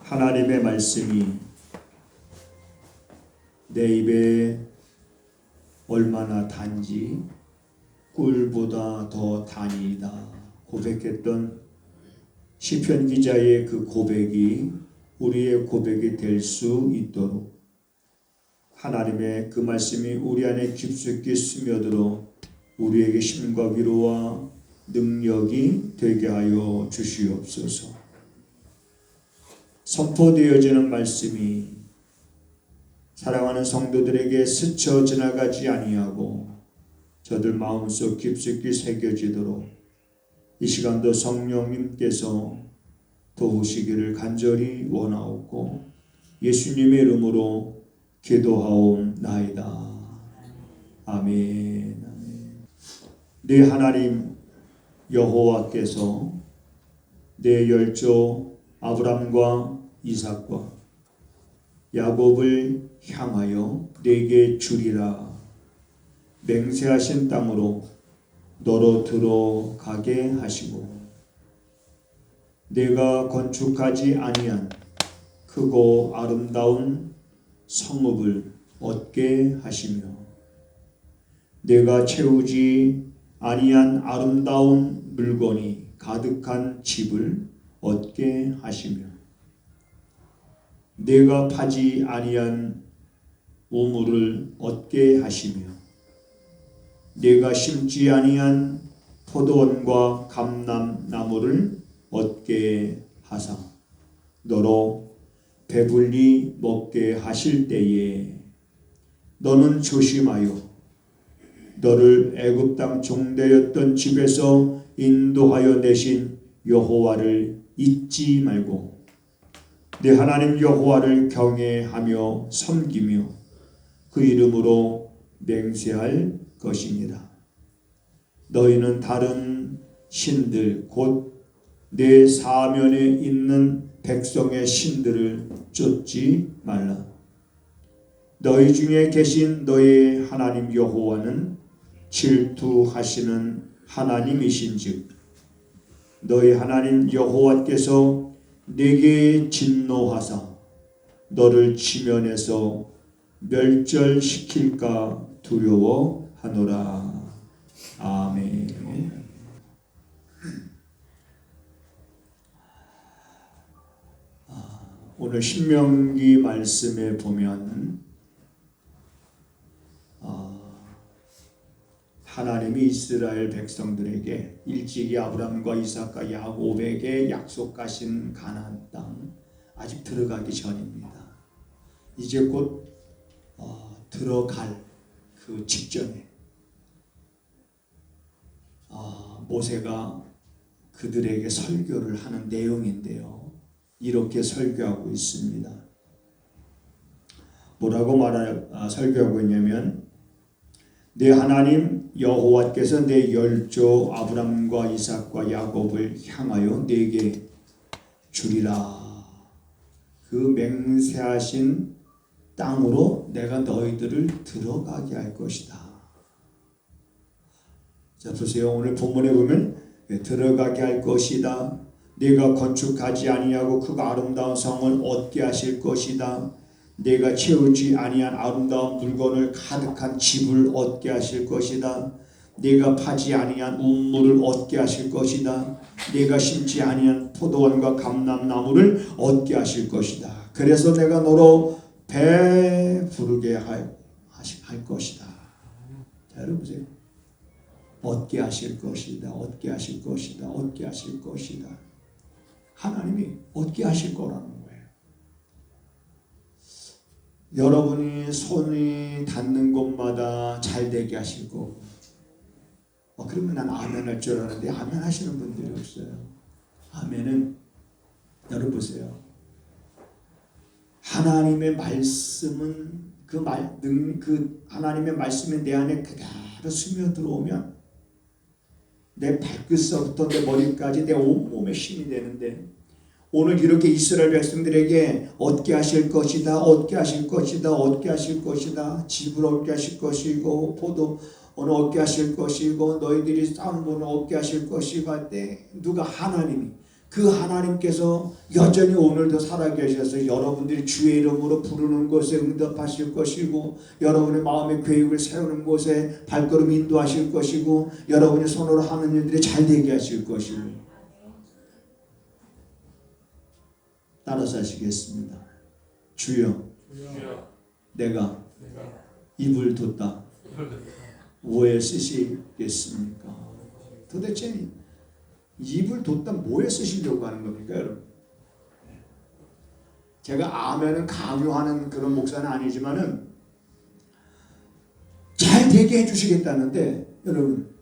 하나님의 말씀이 내 입에 얼마나 단지 꿀보다 더 단이다 고백했던 시편 기자의 그 고백이 우리의 고백이 될 수 있도록 하나님의 그 말씀이 우리 안에 깊숙이 스며들어 우리에게 힘과 위로와 능력이 되게 하여 주시옵소서. 선포되어지는 말씀이 사랑하는 성도들에게 스쳐 지나가지 아니하고 저들 마음속 깊숙이 새겨지도록 이 시간도 성령님께서 도우시기를 간절히 원하옵고 예수님의 이름으로 기도하옵나이다. 아멘. 네 하나님 여호와께서 내 열조 아브람과 이삭과 야곱을 향하여 내게 주리라 맹세하신 땅으로 너로 들어가게 하시고 내가 건축하지 아니한 크고 아름다운 성읍을 얻게 하시며 내가 채우지 아니한 아름다운 물건이 가득한 집을 얻게 하시며 내가 파지 아니한 우물을 얻게 하시며 내가 심지 아니한 포도원과 감람나무를 얻게 하사 너로 배불리 먹게 하실 때에 너는 조심하여 너를 애굽 땅 종되었던 집에서 인도하여 내신 여호와를 잊지 말고 내 하나님 여호와를 경외하며 섬기며 그 이름으로 맹세할 것이니라. 너희는 다른 신들 곧 내 사면에 있는 백성의 신들을 쫓지 말라. 너희 중에 계신 너희 하나님 여호와는 질투하시는 하나님이신즉 너희 하나님 여호와께서 네게 진노하사 너를 지면에서 멸절시킬까 두려워하노라. 아멘. 오늘 신명기 말씀에 보면 하나님이 이스라엘 백성들에게 일찍이 아브람과 이삭과 야곱에게 약속하신 가나안 땅 아직 들어가기 전입니다. 이제 곧 들어갈 그 직전에 모세가 그들에게 설교를 하는 내용인데요. 이렇게 설교하고 있습니다. 뭐라고 설교하고 있냐면 내 하나님 여호와께서 내 열조 아브람과 이삭과 야곱을 향하여 내게 주리라. 그 맹세하신 땅으로 내가 너희들을 들어가게 할 것이다. 자 보세요. 오늘 본문에 보면 들어가게 할 것이다. 내가 건축하지 아니하고 그 아름다운 성을 얻게 하실 것이다. 내가 채우지 아니한 아름다운 물건을 가득한 집을 얻게 하실 것이다. 내가 파지 아니한 우물을 얻게 하실 것이다. 내가 심지 아니한 포도원과 감람나무를 얻게 하실 것이다. 그래서 내가 너로 배부르게 할 것이다. 자, 여러분 보세요. 얻게 하실 것이다. 얻게 하실 것이다. 얻게 하실 것이다. 하나님이 얻게 하실 거라는 거예요. 여러분이 손이 닿는 곳마다 잘 되게 하실 거고 그러면 난 아멘 할 줄 알았는데 아멘 하시는 분들이 없어요. 아멘은 여러분 보세요. 하나님의 말씀은 그 하나님의 말씀이 내 안에 그대로 스며들어오면 내 발끝서부터 내 머리까지 내 온몸에 힘이 되는데 오늘 이렇게 이스라엘 백성들에게 얻게 하실 것이다. 얻게 하실 것이다. 얻게 하실 것이다. 집을 얻게 하실 것이고 포도원을 얻게 하실 것이고 너희들이 쌓은 돈을 얻게 하실 것이고 할 때 누가 하나님이 그 하나님께서 여전히 오늘도 살아계셔서 여러분들이 주의 이름으로 부르는 것에 응답하실 것이고, 여러분의 마음의 계획을 세우는 곳에 발걸음 인도하실 것이고, 여러분이 손으로 하는 일들이 잘 되게 하실 것이고. 따라서 하시겠습니다. 주여, 내가 입을 뒀다. 뭐에 쓰시겠습니까? 도대체 입을 뒀다 뭐에 쓰시려고 하는 겁니까, 여러분? 제가 아멘은 강요하는 그런 목사는 아니지만은 잘 되게 해주시겠다는데, 여러분,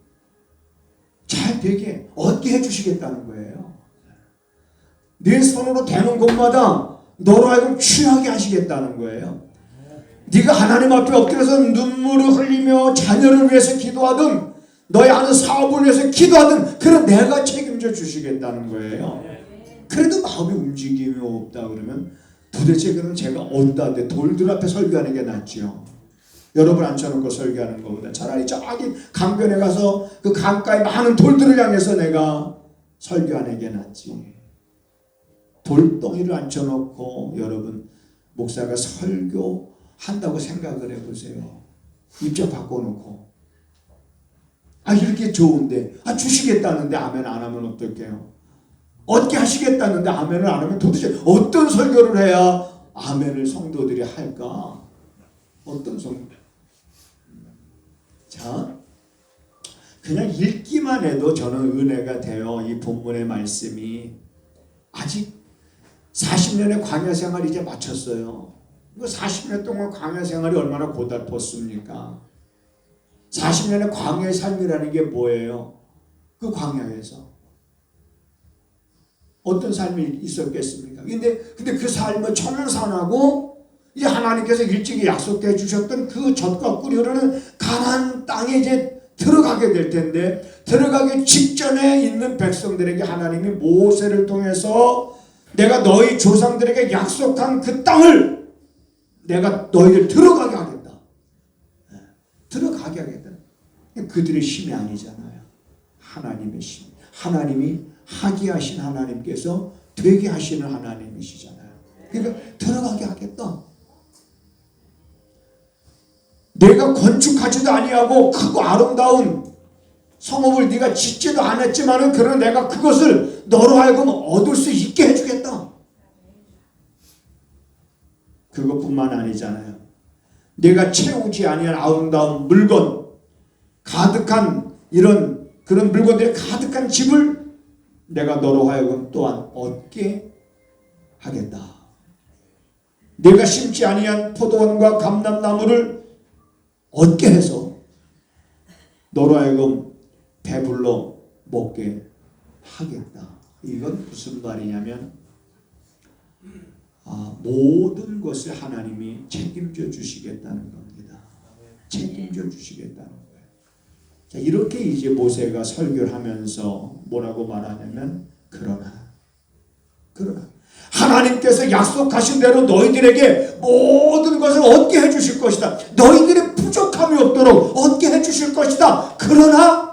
잘 되게 어떻게 해주시겠다는 거예요? 내 손으로 되는 것마다 너로 하여금 취하게 하시겠다는 거예요. 네가 하나님 앞에 엎드려서 눈물을 흘리며 자녀를 위해서 기도하든 너의 하는 사업을 위해서 기도하든 그런 내가 책임져 주시겠다는 거예요. 그래도 마음이 움직임이 없다 그러면 도대체 그럼 제가 어디다 돌들 앞에 설교하는 게 낫죠. 여러분 앉혀놓고 설교하는 것보다 차라리 저기 강변에 가서 그 강가에 많은 돌들을 향해서 내가 설교하는 게 낫지. 돌덩이를 앉혀놓고 여러분 목사가 설교한다고 생각을 해보세요. 입장 바꿔놓고 이렇게 좋은데 주시겠다는데 아멘 안 하면 어떡해요? 어떻게 하시겠다는데 아멘을 안 하면 도대체 어떤 설교를 해야 아멘을 성도들이 할까? 어떤 성도? 자, 그냥 읽기만 해도 저는 은혜가 돼요. 이 본문의 말씀이 아직 40년의 광야 생활 이제 마쳤어요. 40년 동안 광야 생활이 얼마나 고달팠습니까? 40년의 광야의 삶이라는 게 뭐예요? 그 광야에서 어떤 삶이 있었겠습니까? 근데 그 삶을 청산하고 이제 하나님께서 일찍이 약속해 주셨던 그 젖과 꿀이 흐르는 가나안 땅에 이제 들어가게 될 텐데, 들어가기 직전에 있는 백성들에게 하나님이 모세를 통해서 내가 너희 조상들에게 약속한 그 땅을 내가 너희를 들어가게 하겠다. 들어가게 하겠다. 그들의 힘이 아니잖아요. 하나님의 힘. 하나님이 하게 하신 하나님께서 되게 하시는 하나님이시잖아요. 그러니까 들어가게 하겠다. 내가 건축하지도 아니하고 크고 아름다운 성읍을 네가 짓지도 않았지만은 그러나 내가 그것을 너로 하여금 얻을 수 있게 해주겠다. 그것뿐만 아니잖아요. 내가 채우지 아니한 아름다운 물건, 가득한 이런 그런 물건들이 가득한 집을 내가 너로 하여금 또한 얻게 하겠다. 내가 심지 아니한 포도원과 감람나무를 얻게 해서 너로 하여금 배불러 먹게 하겠다. 이건 무슨 말이냐면 모든 것을 하나님이 책임져 주시겠다는 겁니다. 책임져 주시겠다는 거예요. 자, 이렇게 이제 모세가 설교를 하면서 뭐라고 말하냐면 그러나 하나님께서 약속하신 대로 너희들에게 모든 것을 얻게 해주실 것이다. 너희들의 부족함이 없도록 얻게 해주실 것이다. 그러나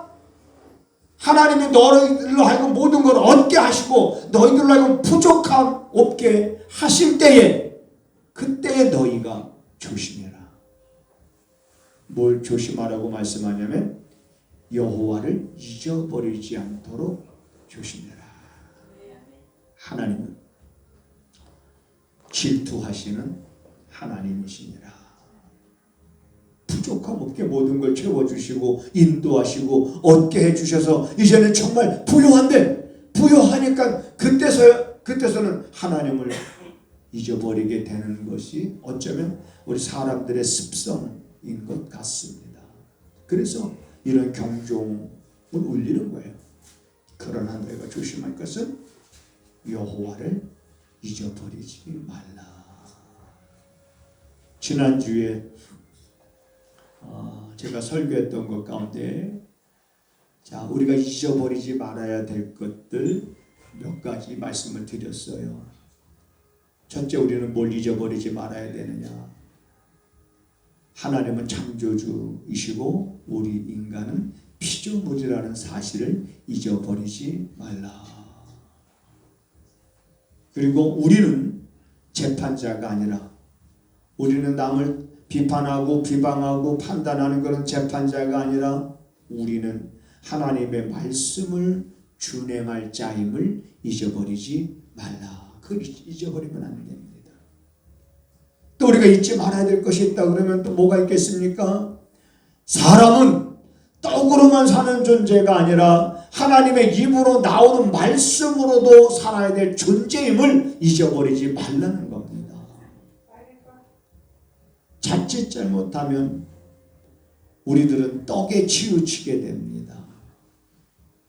하나님이 너희들로 하여금 모든 걸 얻게 하시고 너희들로 하여금 부족함 없게 하실 때에 그때에 너희가 조심해라. 뭘 조심하라고 말씀하냐면 여호와를 잊어버리지 않도록 조심해라. 하나님은 질투하시는 하나님이시니라. 부족함 없게 모든 걸 채워주시고 인도하시고 얻게 해주셔서 이제는 정말 부요한데 부요하니까 그때서는 하나님을 잊어버리게 되는 것이 어쩌면 우리 사람들의 습성인 것 같습니다. 그래서 이런 경종을 울리는 거예요. 그러나 너희가 조심할 것은 여호와를 잊어버리지 말라. 지난주에 제가 설교했던 것 가운데 자, 우리가 잊어버리지 말아야 될 것들 몇 가지 말씀을 드렸어요. 첫째, 우리는 뭘 잊어버리지 말아야 되느냐? 하나님은 창조주이시고 우리 인간은 피조물이라는 사실을 잊어버리지 말라. 그리고 우리는 재판자가 아니라 우리는 남을 비판하고 비방하고 판단하는 그런 재판자가 아니라 우리는 하나님의 말씀을 준행할 자임을 잊어버리지 말라. 그걸 잊어버리면 안 됩니다. 또 우리가 잊지 말아야 될 것이 있다 그러면 또 뭐가 있겠습니까? 사람은 떡으로만 사는 존재가 아니라 하나님의 입으로 나오는 말씀으로도 살아야 될 존재임을 잊어버리지 말라는 겁니다. 자칫 잘못하면 우리들은 떡에 치우치게 됩니다.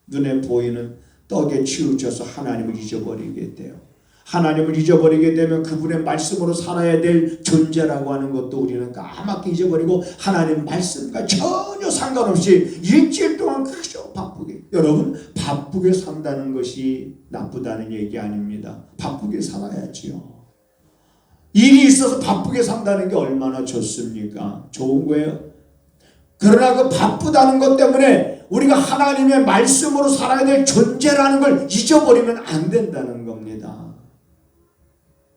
눈에 보이는 떡에 치우쳐서 하나님을 잊어버리게 돼요. 하나님을 잊어버리게 되면 그분의 말씀으로 살아야 될 존재라고 하는 것도 우리는 까맣게 잊어버리고 하나님 말씀과 전혀 상관없이 일주일 동안 그저 바쁘게, 여러분 바쁘게 산다는 것이 나쁘다는 얘기 아닙니다. 바쁘게 살아야지요. 일이 있어서 바쁘게 산다는 게 얼마나 좋습니까? 좋은 거예요. 그러나 그 바쁘다는 것 때문에 우리가 하나님의 말씀으로 살아야 될 존재라는 걸 잊어버리면 안 된다는 겁니다.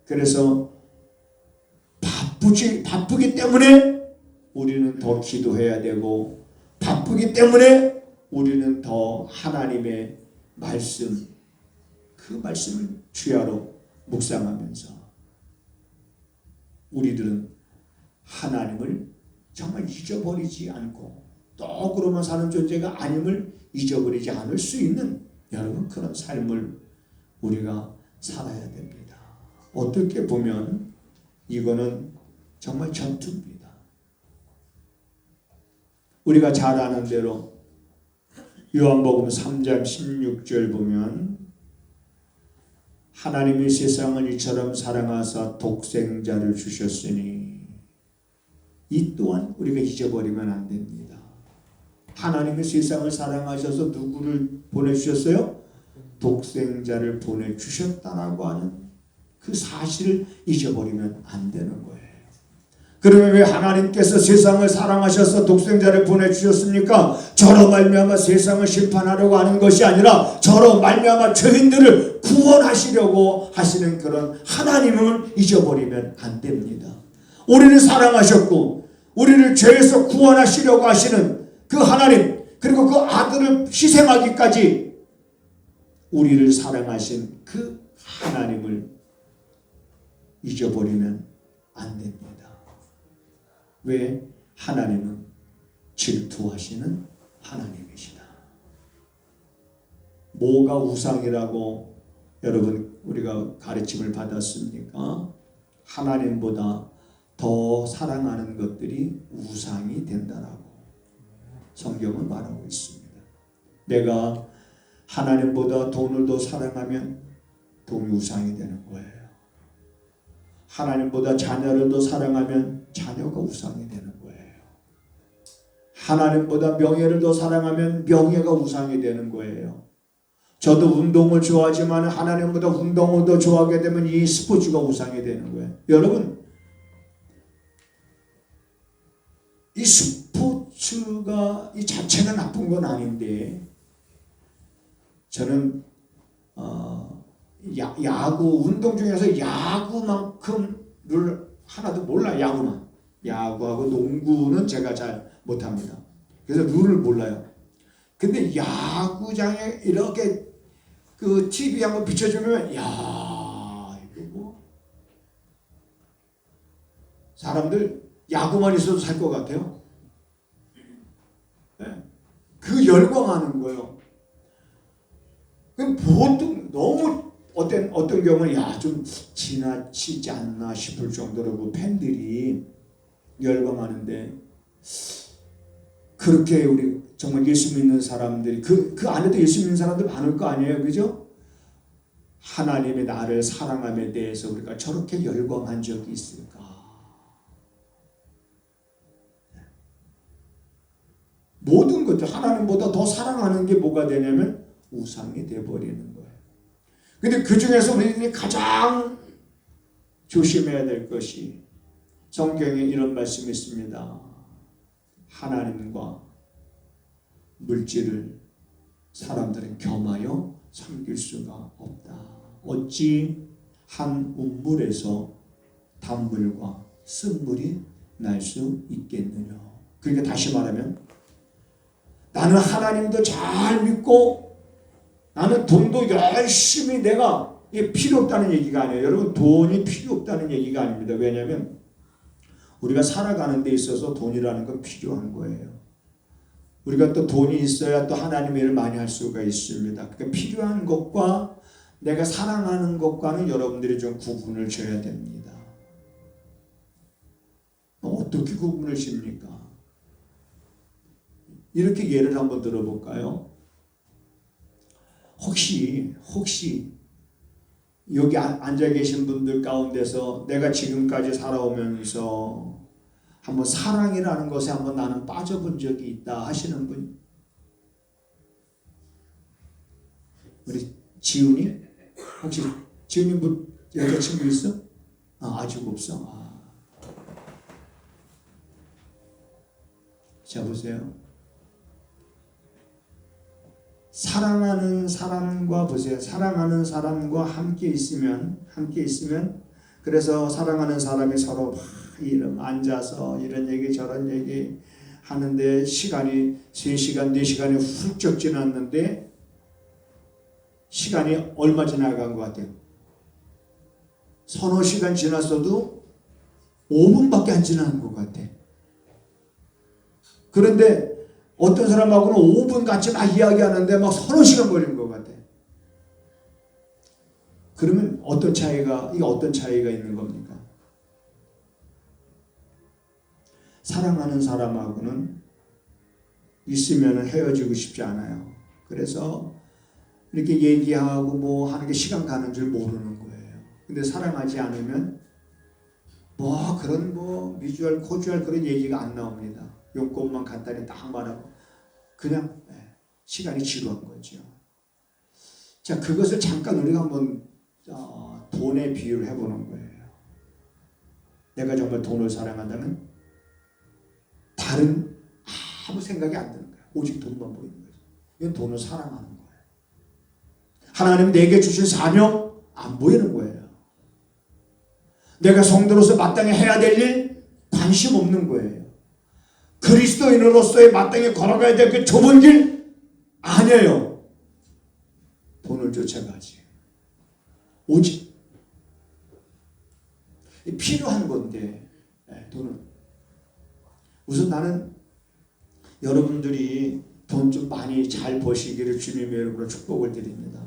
그래서 바쁘기 때문에 우리는 더 기도해야 되고, 바쁘기 때문에 우리는 더 하나님의 말씀, 그 말씀을 주야로 묵상하면서 우리들은 하나님을 정말 잊어버리지 않고 떡으로만 사는 존재가 아님을 잊어버리지 않을 수 있는 여러분 그런 삶을 우리가 살아야 됩니다. 어떻게 보면 이거는 정말 전투입니다. 우리가 잘 아는 대로 요한복음 3장 16절 보면 하나님이 세상을 이처럼 사랑하사 독생자를 주셨으니, 이 또한 우리가 잊어버리면 안 됩니다. 하나님이 세상을 사랑하셔서 누구를 보내주셨어요? 독생자를 보내주셨다라고 하는 그 사실을 잊어버리면 안 되는 거예요. 그러면 왜 하나님께서 세상을 사랑하셔서 독생자를 보내주셨습니까? 저로 말미암아 세상을 심판하려고 하는 것이 아니라 저로 말미암아 죄인들을 구원하시려고 하시는 그런 하나님을 잊어버리면 안 됩니다. 우리를 사랑하셨고 우리를 죄에서 구원하시려고 하시는 그 하나님, 그리고 그 아들을 희생하기까지 우리를 사랑하신 그 하나님을 잊어버리면 안 됩니다. 왜? 하나님은 질투하시는 하나님이시다. 뭐가 우상이라고 여러분 우리가 가르침을 받았습니까? 하나님보다 더 사랑하는 것들이 우상이 된다라고 성경은 말하고 있습니다. 내가 하나님보다 돈을 더 사랑하면 돈이 우상이 되는 거예요. 하나님보다 자녀를 더 사랑하면 자녀가 우상이 되는 거예요. 하나님보다 명예를 더 사랑하면 명예가 우상이 되는 거예요. 저도 운동을 좋아하지만 하나님보다 운동을 더 좋아하게 되면 이 스포츠가 우상이 되는 거예요. 여러분, 이 스포츠가 이 자체가 나쁜 건 아닌데, 저는 야구, 운동 중에서 야구만큼을 하나도 몰라요. 야구하고 농구는 제가 잘 못합니다. 그래서 룰을 몰라요. 근데 야구장에 이렇게 그 TV 한번 비춰주면 이거 뭐 사람들 야구만 있어도 살 것 같아요. 네. 그 열광하는 거예요. 그럼 보통 너무 어떤 경우는 좀 지나치지 않나 싶을 정도로 그 팬들이 열광하는데, 그렇게 우리 정말 예수 믿는 사람들이 그 안에도 예수 믿는 사람들 많을 거 아니에요, 그죠? 하나님의 나를 사랑함에 대해서 우리가 저렇게 열광한 적이 있을까? 모든 것들 하나님보다 더 사랑하는 게 뭐가 되냐면 우상이 되어버리는 거예요. 근데 그 중에서 우리들이 가장 조심해야 될 것이, 성경에 이런 말씀이 있습니다. 하나님과 물질을 사람들은 겸하여 섬길 수가 없다. 어찌 한 운물에서 단물과 쓴물이 날 수 있겠느냐. 그러니까 다시 말하면 나는 하나님도 잘 믿고 나는 돈도 열심히 내가 이게 필요 없다는 얘기가 아니에요. 여러분 돈이 필요 없다는 얘기가 아닙니다. 왜냐하면 우리가 살아가는 데 있어서 돈이라는 건 필요한 거예요. 우리가 또 돈이 있어야 또 하나님의 일을 많이 할 수가 있습니다. 그러니까 필요한 것과 내가 사랑하는 것과는 여러분들이 좀 구분을 줘야 됩니다. 어떻게 구분을 십니까? 이렇게 예를 한번 들어볼까요? 혹시 여기 앉아 계신 분들 가운데서 내가 지금까지 살아오면서 한번 사랑이라는 것에 한번 나는 빠져본 적이 있다 하시는 분? 우리 지훈이? 혹시 지훈이 뭐 여자친구 있어? 아직 없어? 자 보세요. 사랑하는 사람과 보세요. 사랑하는 사람과 함께 있으면 그래서 사랑하는 사람이 서로 이름 앉아서 이런 얘기 저런 얘기 하는데 시간이 3시간 4시간이 훌쩍 지났는데 시간이 얼마 지나간 것 같아요? 서너 시간 지났어도 5분밖에 안 지난 것 같아. 그런데 어떤 사람하고는 5분 같이 막 이야기하는데 막 서너 시간 걸린 것 같아. 그러면 어떤 차이가 있는 겁니까? 사랑하는 사람하고는 있으면 헤어지고 싶지 않아요. 그래서 이렇게 얘기하고 뭐 하는 게 시간 가는 줄 모르는 거예요. 근데 사랑하지 않으면 그런 미주알 코주알 그런 얘기가 안 나옵니다. 용건만 간단히 딱 말하고 그냥 시간이 지루한 거죠. 자, 그것을 잠깐 우리가 한번 돈에 비유를 해보는 거예요. 내가 정말 돈을 사랑한다면 다른 아무 생각이 안 드는 거예요. 오직 돈만 보이는 거예요. 이건 돈을 사랑하는 거예요. 하나님 내게 주신 사명 안 보이는 거예요. 내가 성도로서 마땅히 해야 될 일 관심 없는 거예요. 그리스도인으로서의 마땅히 걸어가야 될 그 좁은 길 아니에요. 돈을 쫓아가지. 오직 필요한 건데 돈은 우선 나는 여러분들이 돈 좀 많이 잘 버시기를 주님의 이름으로 축복을 드립니다.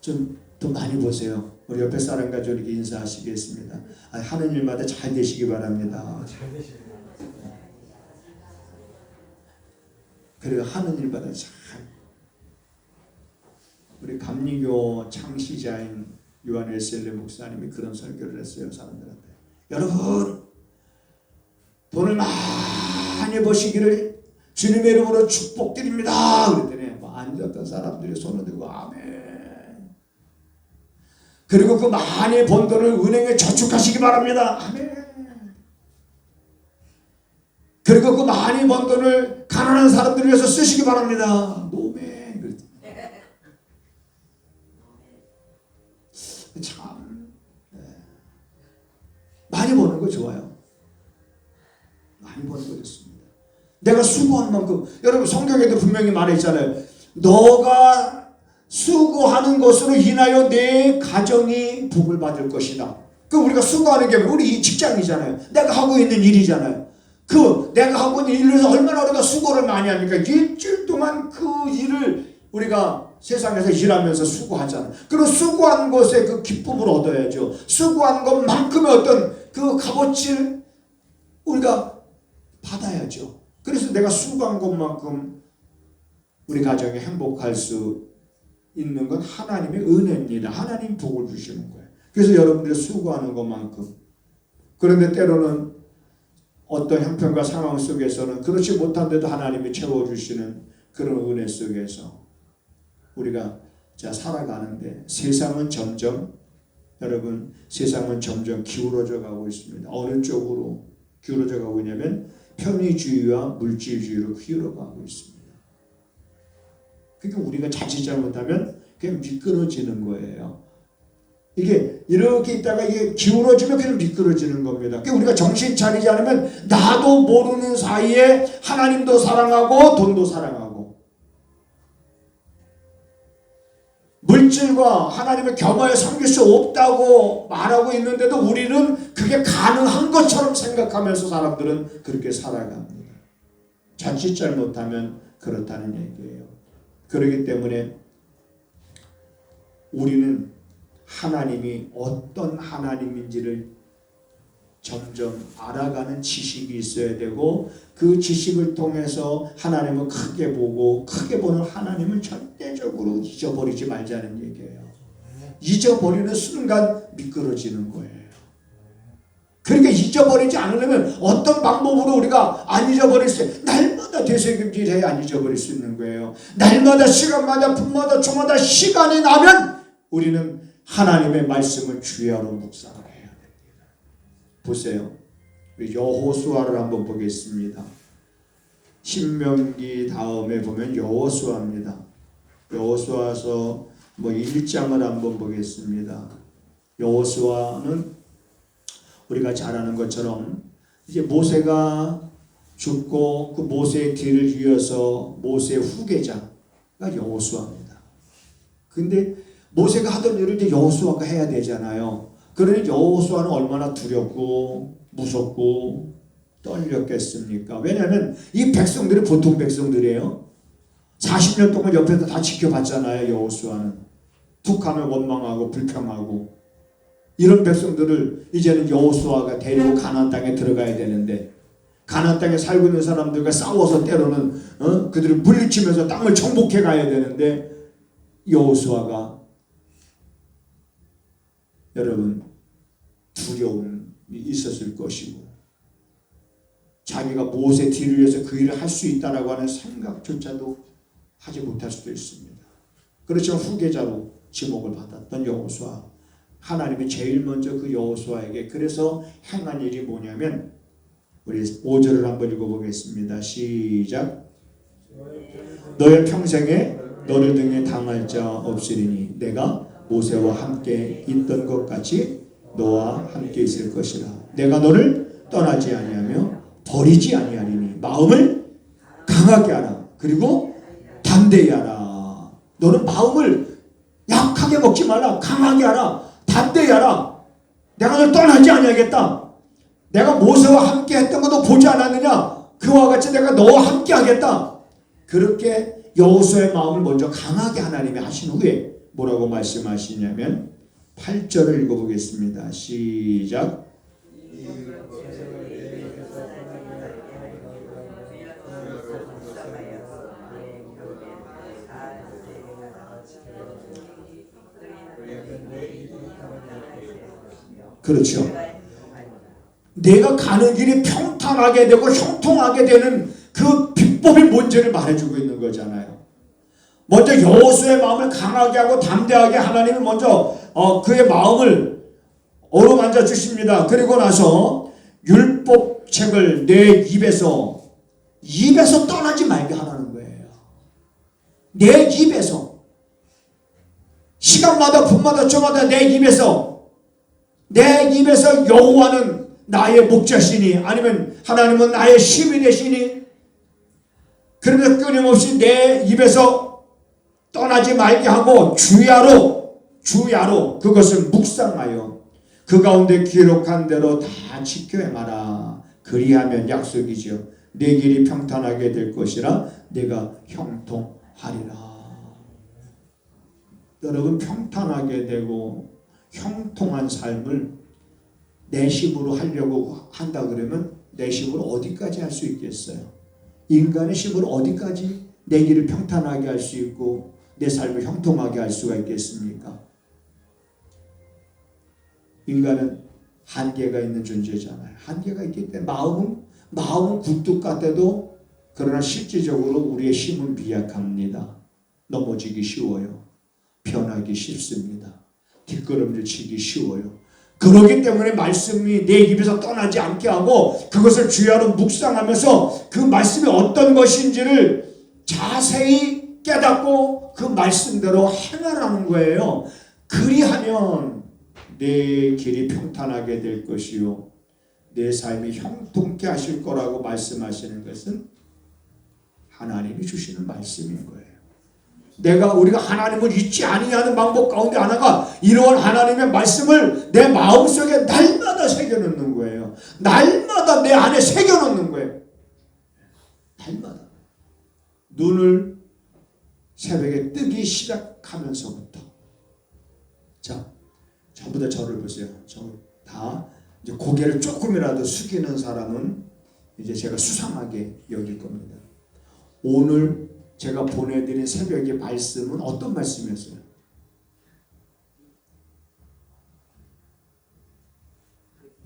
좀 더 많이 버세요. 우리 옆에 사람과 좀 이렇게 인사하시겠습니다. 하는 일마다 잘 되시기 바랍니다. 잘 되시기 바랍니다. 그리고 하는 일마다 잘. 우리 감리교 창시자인 요한 웨슬리 목사님이 그런 설교를 했어요. 사람들한테. 여러분 돈을 많이 버시기를 주님의 이름으로 축복드립니다. 그랬더니 앉았던 사람들이 손을 들고 아멘. 그리고 그 많이 번 돈을 은행에 저축하시기 바랍니다. 아멘. 그리고 그 많이 번 돈을 가난한 사람들을 위해서 쓰시기 바랍니다. 노멘. 참 많이 버는 거 좋아요. 많이 버는 거 좋습니다. 내가 수고한 만큼 여러분 성경에도 분명히 말했잖아요. 너가 수고하는 것으로 인하여 내 가정이 복을 받을 것이다. 그 우리가 수고하는 게 우리 직장이잖아요. 내가 하고 있는 일이잖아요. 그 내가 하고 있는 일을 해서 얼마나 우리가 수고를 많이 합니까? 일주일 동안 그 일을 우리가 세상에서 일하면서 수고하잖아요. 그런 수고한 것에 그 기쁨을 얻어야죠. 수고한 것만큼의 어떤 그 값어치를 우리가 받아야죠. 그래서 내가 수고한 것만큼 우리 가정이 행복할 수 있는 건 하나님의 은혜입니다. 하나님 복을 주시는 거예요. 그래서 여러분들이 수고하는 것만큼. 그런데 때로는 어떤 형편과 상황 속에서는 그렇지 못한데도 하나님이 채워주시는 그런 은혜 속에서 우리가 살아가는데 세상은 점점 기울어져 가고 있습니다. 어느 쪽으로 기울어져 가고 있냐면 편의주의와 물질주의로 기울어가고 있습니다. 그러니까 우리가 자칫 잘못하면 그냥 미끄러지는 거예요. 이게 이렇게 있다가 이게 기울어지면 그냥 미끄러지는 겁니다. 그러니까 우리가 정신 차리지 않으면 나도 모르는 사이에 하나님도 사랑하고 돈도 사랑하고 물질과 하나님을 겸하여 섬길 수 없다고 말하고 있는데도 우리는 그게 가능한 것처럼 생각하면서 사람들은 그렇게 살아갑니다. 자칫 잘못하면 그렇다는 얘기예요. 그렇기 때문에 우리는 하나님이 어떤 하나님인지를 점점 알아가는 지식이 있어야 되고 그 지식을 통해서 하나님을 크게 보고 크게 보는 하나님을 절대적으로 잊어버리지 말자는 얘기예요. 잊어버리는 순간 미끄러지는 거예요. 그러니까 잊어버리지 않으려면 어떤 방법으로 우리가 안 잊어버릴 수 있어요? 날마다 되새김질해야 안 잊어버릴 수 있는 거예요. 날마다 시간마다 분마다 초마다 시간이 나면 우리는 하나님의 말씀을 주야로 묵상을 해야 됩니다. 보세요. 여호수아를 한번 보겠습니다. 신명기 다음에 보면 여호수아입니다. 여호수아서 1장을 한번 보겠습니다. 여호수아는 우리가 잘 아는 것처럼 이제 모세가 죽고 그 모세의 뒤를 이어서 모세의 후계자가 여호수아입니다. 근데 모세가 하던 일을 이제 여호수아가 해야 되잖아요. 그러니 여호수아는 얼마나 두렵고 무섭고 떨렸겠습니까? 왜냐하면 이 백성들이 보통 백성들이에요. 40년 동안 옆에서 다 지켜봤잖아요. 여호수아는 툭하면 원망하고 불평하고 이런 백성들을 이제는 여호수아가 데리고 가나안 땅에 들어가야 되는데 가나안 땅에 살고 있는 사람들과 싸워서 때로는 그들을 물리치면서 땅을 정복해 가야 되는데 여호수아가 여러분 두려움이 있었을 것이고 자기가 모세 뒤를 위해서 그 일을 할 수 있다라고 하는 생각조차도 하지 못할 수도 있습니다. 그렇지만 후계자로 지목을 받았던 여호수아, 하나님이 제일 먼저 그 여호수아에게 그래서 행한 일이 뭐냐면 우리 5절을 한번 읽어보겠습니다. 시작. 너의 평생에 너를 등에 당할 자 없으리니 내가 모세와 함께 있던 것 같이 너와 함께 있을 것이라. 내가 너를 떠나지 아니하며 버리지 아니하리니 마음을 강하게 하라. 그리고 담대히 하라. 너는 마음을 약하게 먹지 말라. 강하게 하라. 담대히 하라. 내가 너를 떠나지 아니하겠다. 내가 모세와 함께 했던 것도 보지 않았느냐. 그와 같이 내가 너와 함께 하겠다. 그렇게 여호수아의 마음을 먼저 강하게 하나님이 하신 후에 뭐라고 말씀하시냐면 8절을 읽어보겠습니다. 시작. 그렇죠. 내가 가는 길이 평탄하게 되고 형통하게 되는 그 비법이 뭔지를 말해주고 있는 거잖아요. 먼저 여호수아의 마음을 강하게 하고 담대하게 하나님이 먼저 그의 마음을 어루만져 주십니다. 그리고 나서 율법책을 내 입에서 떠나지 말게 하라는 거예요. 내 입에서 시간마다 분마다 저마다 내 입에서 여호와는 나의 목자시니 아니면 하나님은 나의 힘이 되시니 그러면서 끊임없이 내 입에서 떠나지 말게 하고 주야로 그것을 묵상하여 그 가운데 기록한 대로 다 지켜 행하라. 그리하면 약속이죠. 내 길이 평탄하게 될 것이라 내가 형통하리라. 여러분 평탄하게 되고 형통한 삶을 내 힘으로 하려고 한다 그러면 내 힘으로 어디까지 할 수 있겠어요? 인간의 힘으로 어디까지 내 길을 평탄하게 할 수 있고 내 삶을 형통하게 할 수가 있겠습니까? 인간은 한계가 있는 존재잖아요. 한계가 있기 때문에 마음은 굴뚝 같아도 그러나 실질적으로 우리의 힘은 미약합니다. 넘어지기 쉬워요. 변하기 쉽습니다. 뒷걸음질 치기 쉬워요. 그렇기 때문에 말씀이 내 입에서 떠나지 않게 하고 그것을 주야로 묵상하면서 그 말씀이 어떤 것인지를 자세히 깨닫고 그 말씀대로 행하라는 거예요. 그리하면 내 길이 평탄하게 될 것이요 내 삶이 형통케 하실 거라고 말씀하시는 것은 하나님이 주시는 말씀인 거예요. 우리가 하나님을 잊지 아니하는 방법 가운데 하나가 이러한 하나님의 말씀을 내 마음속에 날마다 새겨놓는 거예요. 날마다 내 안에 새겨놓는 거예요. 날마다. 눈을 새벽에 뜨기 시작하면서부터. 자, 전부 다 저를 보세요. 다 이제 고개를 조금이라도 숙이는 사람은 이제 제가 수상하게 여길 겁니다. 오늘 제가 보내드린 새벽의 말씀은 어떤 말씀이었어요?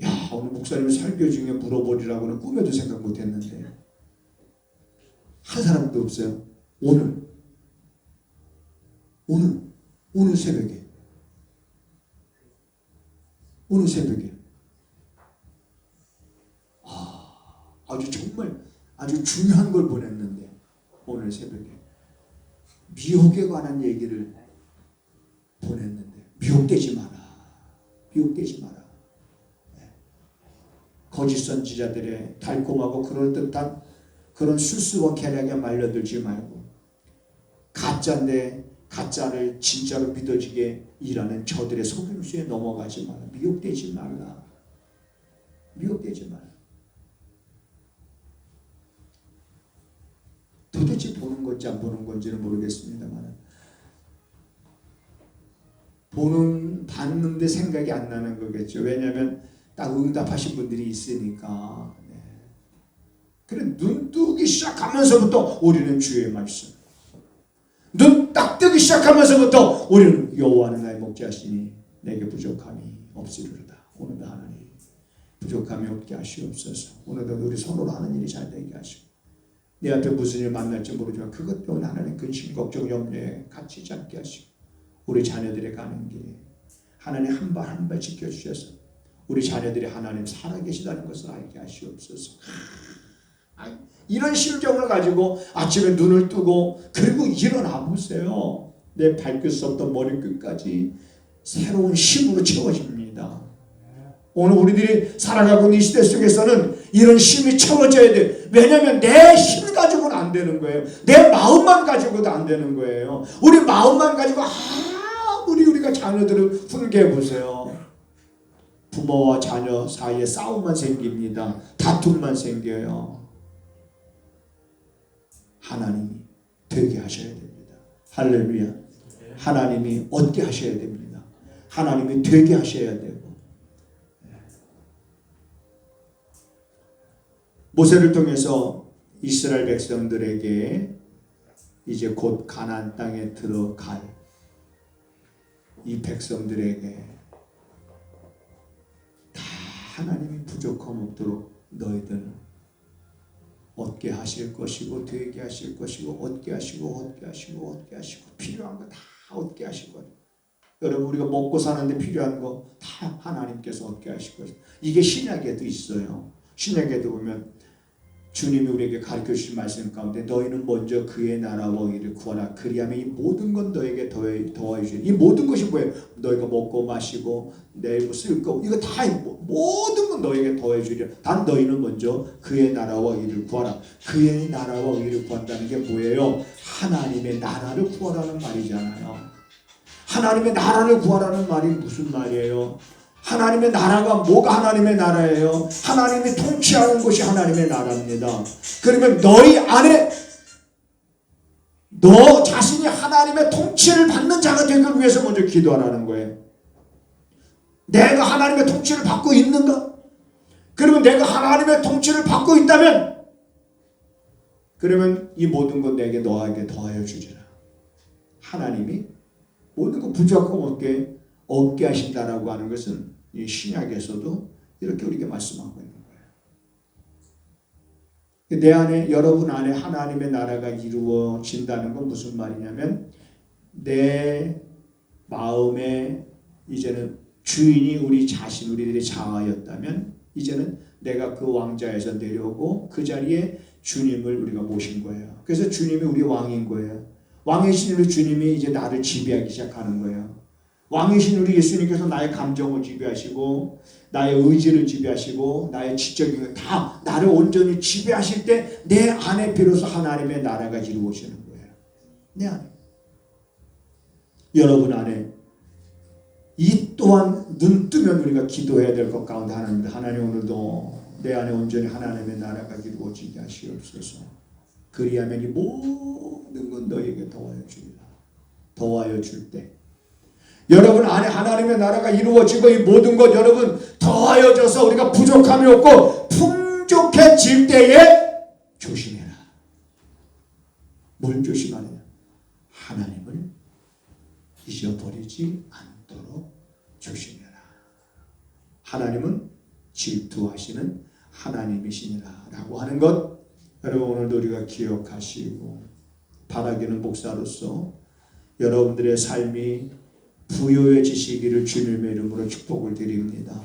야, 오늘 목사님 설교 중에 물어보리라고는 꿈에도 생각 못했는데 한 사람도 없어요. 오늘 새벽에 아주 중요한 걸 보냈는데 오늘 새벽에 미혹에 관한 얘기를 보냈는데 미혹되지 마라. 거짓 선지자들의 달콤하고 그럴듯한 그런 술수와 계략에 말려들지 말고 가짜를 진짜로 믿어지게 일하는 저들의 속임수에 넘어가지 마라. 미혹되지 말라. 도대체 보는 건지 안 보는 건지는 모르겠습니다만 봤는데 생각이 안 나는 거겠죠. 왜냐하면 딱 응답하신 분들이 있으니까. 네. 그래 눈 뜨기 시작하면서부터 우리는 주의 말씀. 눈 딱 뜨기 시작하면서부터 우리는 여호와는 나의 목자시니 내게 부족함이 없으리로다. 오늘도 하나님 부족함이 없게 하시옵소서. 오늘도 우리 손으로 하는 일이 잘 되게 하시고 내 앞에 무슨 일 만날지 모르지만 그것 때문에 하나님 근심 걱정 염려에 갇히지 않게 하시고 우리 자녀들의 가는 길에 하나님 한 발 한 발 지켜주셔서 우리 자녀들이 하나님 살아계시다는 것을 알게 하시옵소서. 이런 심정을 가지고 아침에 눈을 뜨고 그리고 일어나 보세요. 내 발끝부터 머리끝까지 새로운 힘으로 채워집니다. 오늘 우리들이 살아가고 있는 이 시대 속에서는 이런 힘이 채워져야 돼. 왜냐하면 내 힘 가지고는 안 되는 거예요. 내 마음만 가지고도 안 되는 거예요. 우리 마음만 가지고 우리가 자녀들을 훈계해 보세요. 부모와 자녀 사이에 싸움만 생깁니다. 다툼만 생겨요. 하나님이 되게 하셔야 됩니다. 할렐루야. 하나님이 얻게 하셔야 됩니다. 하나님이 되게 하셔야 되고 모세를 통해서 이스라엘 백성들에게 이제 곧 가나안 땅에 들어갈 이 백성들에게 다 하나님이 부족함 없도록 너희들 얻게 하실 것이고 되게 하실 것이고 얻게 하시고 필요한 거 다 얻게 하실 거예요. 여러분 우리가 먹고 사는데 필요한 거 다 하나님께서 얻게 하실 거예요. 이게 신약에도 있어요. 신약에도 보면 주님이 우리에게 가르쳐 주신 말씀 가운데 너희는 먼저 그의 나라와 의를 구하라. 그리하면 이 모든 건 너에게 더하여 주리라. 이 모든 것이 뭐예요? 너희가 먹고 마시고 내고 쓸 거 이거 다 모든 건 너에게 더해 주리라. 단 너희는 먼저 그의 나라와 의를 구하라. 그의 나라와 의를 구한다는 게 뭐예요? 하나님의 나라를 구하라는 말이잖아요. 하나님의 나라를 구하라는 말이 무슨 말이에요? 하나님의 나라가 뭐가 하나님의 나라예요? 하나님이 통치하는 것이 하나님의 나라입니다. 그러면 너희 안에 너 자신이 하나님의 통치를 받는 자가 되기 위해서 먼저 기도하라는 거예요. 내가 하나님의 통치를 받고 있는가? 그러면 내가 하나님의 통치를 받고 있다면 그러면 이 모든 것 내게 너에게 더하여 주리라. 하나님이 모든 것 부족함 없게 하신다라고 하는 것은 이 신약에서도 이렇게 우리에게 말씀하고 있는 거예요. 내 안에 여러분 안에 하나님의 나라가 이루어진다는 건 무슨 말이냐면 내 마음에 이제는 주인이 우리들의 자아였다면 이제는 내가 그 왕자에서 내려오고 그 자리에 주님을 우리가 모신 거예요. 그래서 주님이 우리 왕인 거예요. 왕이신 우리 주님이 이제 나를 지배하기 시작하는 거예요. 왕이신 우리 예수님께서 나의 감정을 지배하시고 나의 의지를 지배하시고 나의 지적인 다 나를 온전히 지배하실 때 내 안에 비로소 하나님의 나라가 이루어지는 거예요. 내 안에. 여러분 안에 이 또한 눈 뜨면 우리가 기도해야 될 것 가운데 하나입니다. 하나님 오늘도 내 안에 온전히 하나님의 나라가 이루어지게 하시옵소서. 그리하면 이 모든 건 너에게 더하여 주리라. 더하여 줄 때 여러분 안에 하나님의 나라가 이루어지고 이 모든 것 여러분 더하여져서 우리가 부족함이 없고 풍족해질 때에 조심해라. 뭘 조심하느냐? 하나님을 잊어버리지 않도록 조심해라. 하나님은 질투하시는 하나님이시니라 라고 하는 것 여러분 오늘도 우리가 기억하시고 바라기는 목사로서 여러분들의 삶이 부유해지시기를 주님의 이름으로 축복을 드립니다.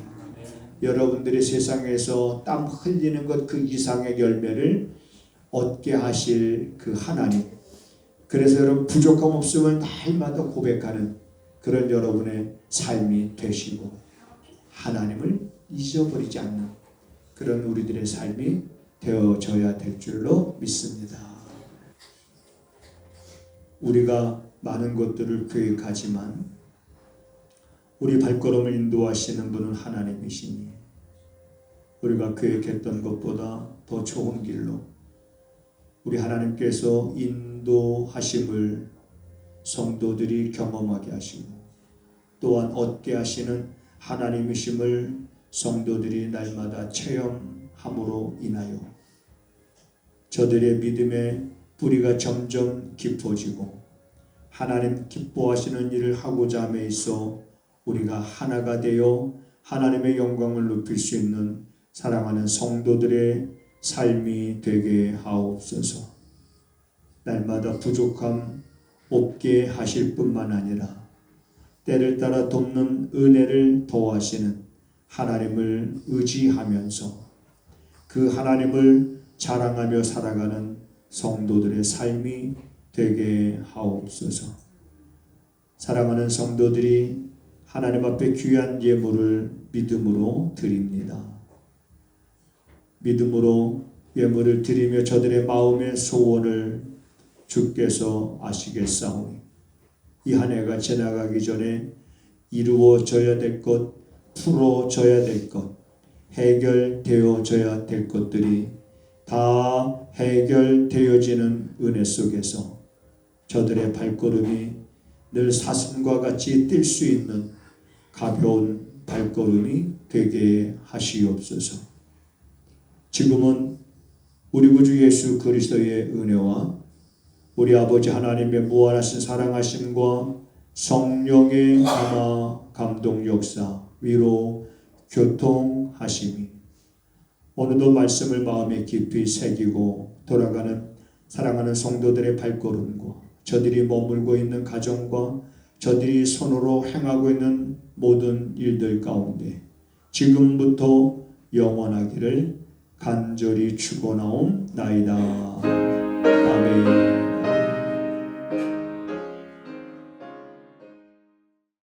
여러분들이 세상에서 땀 흘리는 것 그 이상의 열매를 얻게 하실 그 하나님, 그래서 여러분 부족함 없으면 날마다 고백하는 그런 여러분의 삶이 되시고 하나님을 잊어버리지 않는 그런 우리들의 삶이 되어져야 될 줄로 믿습니다. 우리가 많은 것들을 계획하지만 우리 발걸음을 인도하시는 분은 하나님이시니 우리가 계획했던 것보다 더 좋은 길로 우리 하나님께서 인도하심을 성도들이 경험하게 하시고 또한 얻게 하시는 하나님이심을 성도들이 날마다 체험함으로 인하여 저들의 믿음의 뿌리가 점점 깊어지고 하나님 기뻐하시는 일을 하고자 함에 있어 우리가 하나가 되어 하나님의 영광을 높일 수 있는 사랑하는 성도들의 삶이 되게 하옵소서. 날마다 부족함 없게 하실 뿐만 아니라 때를 따라 돕는 은혜를 더하시는 하나님을 의지하면서 그 하나님을 자랑하며 살아가는 성도들의 삶이 되게 하옵소서. 사랑하는 성도들이 하나님 앞에 귀한 예물을 믿음으로 드립니다. 믿음으로 예물을 드리며 저들의 마음의 소원을 주께서 아시겠사오니 이 한 해가 지나가기 전에 이루어져야 될 것, 풀어져야 될 것, 해결되어져야 될 것들이 다 해결되어지는 은혜 속에서 저들의 발걸음이 늘 사슴과 같이 뛸 수 있는 가벼운 발걸음이 되게 하시옵소서. 지금은 우리 구주 예수 그리스도의 은혜와 우리 아버지 하나님의 무한하신 사랑하심과 성령의 감화 감동 역사 위로 교통하심이 오늘도 말씀을 마음에 깊이 새기고 돌아가는 사랑하는 성도들의 발걸음과 저들이 머물고 있는 가정과 저들이 손으로 행하고 있는 모든 일들 가운데 지금부터 영원하기를 간절히 축원하옵나이다. 아멘.